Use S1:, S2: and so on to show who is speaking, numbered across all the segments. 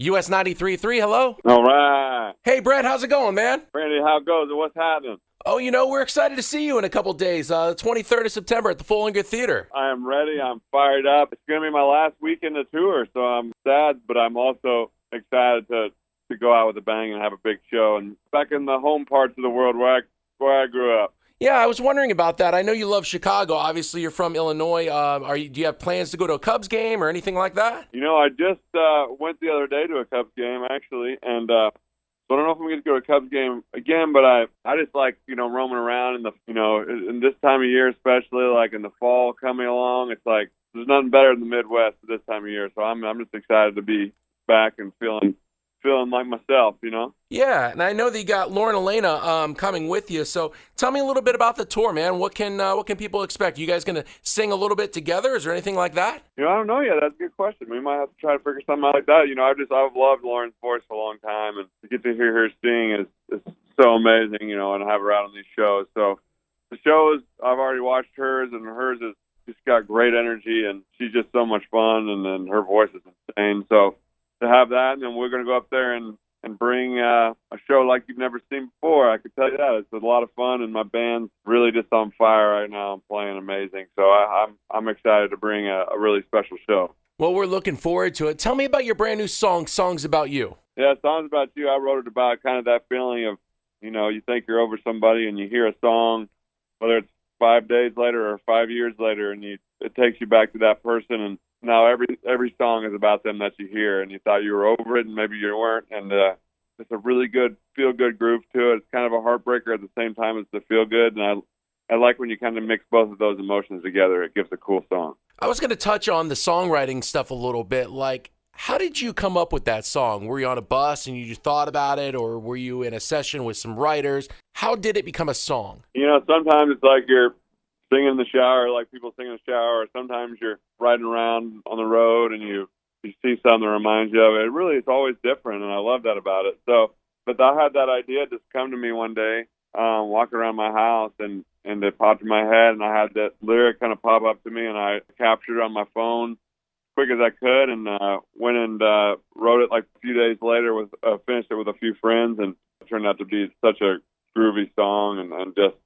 S1: US 93.3, hello?
S2: All right.
S1: Hey, Brett, how's it going, man?
S2: Randy, how it goes? What's happening?
S1: Oh, we're excited to see you in a couple days, the 23rd of September at the Fullinger Theater.
S2: I am ready. I'm fired up. It's going to be my last weekend of tour, so I'm sad, but I'm also excited to go out with a bang and have a big show. And back in the home parts of the world where I grew up.
S1: Yeah, I was wondering about that. I know you love Chicago. Obviously, you're from Illinois. Do you have plans to go to a Cubs game or anything like that?
S2: I just went the other day to a Cubs game, actually, and so I don't know if I'm going to go to a Cubs game again, but I just like, roaming around in in this time of year, especially like in the fall coming along. It's like there's nothing better than the Midwest at this time of year, so I'm just excited to be back and feeling like myself,
S1: Yeah, and I know that you got Lauren Elena coming with you. So tell me a little bit about the tour, man. What can people expect? You guys going to sing a little bit together? Is there anything like that?
S2: I don't know yet. That's a good question. We might have to try to figure something out like that. I've loved Lauren's voice for a long time, and to get to hear her sing is so amazing, and have her out on these shows. So the shows, I've already watched hers, and hers has just got great energy, and she's just so much fun, and then her voice is insane. So to have that, and then we're going to go up there and bring a show like you've never seen before. I can tell you that. It's a lot of fun, and my band's really just on fire right now. I'm playing amazing. So I'm excited to bring a really special show.
S1: Well, we're looking forward to it. Tell me about your brand new song, Songs About You.
S2: Yeah, Songs About You, I wrote it about kind of that feeling of, you think you're over somebody and you hear a song, whether it's 5 days later or 5 years later, and it takes you back to that person, and now every song is about them that you hear, and you thought you were over it, and maybe you weren't. And it's a really good feel-good groove to it. It's kind of a heartbreaker at the same time as the feel-good, and I like when you kind of mix both of those emotions together. It gives a cool song.
S1: I was going to touch on the songwriting stuff a little bit. Like, how did you come up with that song? Were you on a bus and you just thought about it, or were you in a session with some writers? How did it become a song?
S2: Sometimes it's like you're singing in the shower, like people sing in the shower, or sometimes you're riding around on the road and you see something that reminds you of it. It's always different, and I love that about it. So, but I had that idea just come to me one day, walking around my house, and it popped in my head, and I had that lyric kind of pop up to me, and I captured it on my phone as quick as I could, and went and wrote it like a few days later, finished it with a few friends, and it turned out to be such a groovy song, and just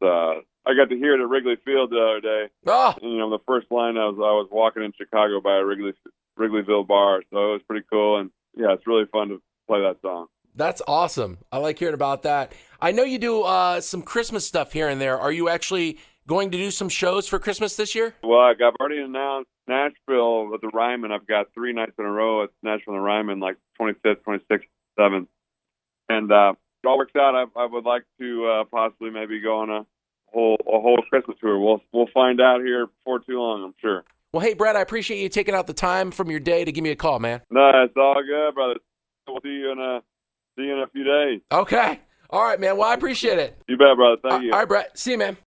S2: I got to hear it at Wrigley Field the other day.
S1: Oh.
S2: And, the first line I was walking in Chicago by a Wrigleyville bar, so it was pretty cool. And yeah, it's really fun to play that song.
S1: That's awesome. I like hearing about that. I know you do some Christmas stuff here and there. Are you actually going to do some shows for Christmas this year?
S2: Well, I've already announced Nashville with the Ryman. I've got 3 nights in a row at Nashville and the Ryman, like 25th, 26th, 7th. And it all works out. I would like to possibly maybe go on a whole Christmas tour. We'll find out here before too long, I'm sure.
S1: Well, hey, Brett, I appreciate you taking out the time from your day to give me a call, man.
S2: No, it's all good, brother. We'll see you in a few days.
S1: Okay. All right, man. Well, I appreciate it.
S2: You bet, brother. Thank you.
S1: All right, Brett. See you, man.